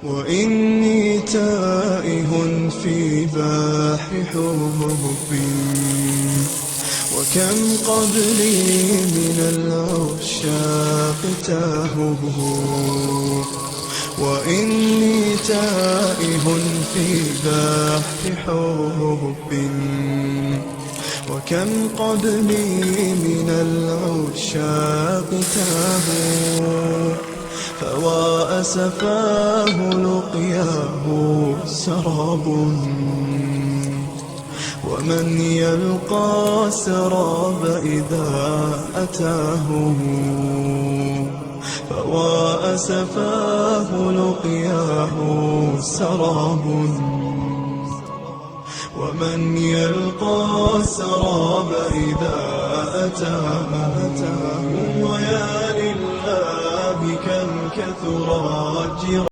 وإني تائه في بحر حب، وكم قبلي من العشاق تاهوا. وإني تائه في بحر حب، وكم قبلي من العشاق تاهوا. فوا أسفاه لقياه سراب، ومن يلقى السراب إذا أتاه. فوا أسفاه لقياه سراب، ومن يلقى السراب إذا أتاه. ويا لله كم كثرت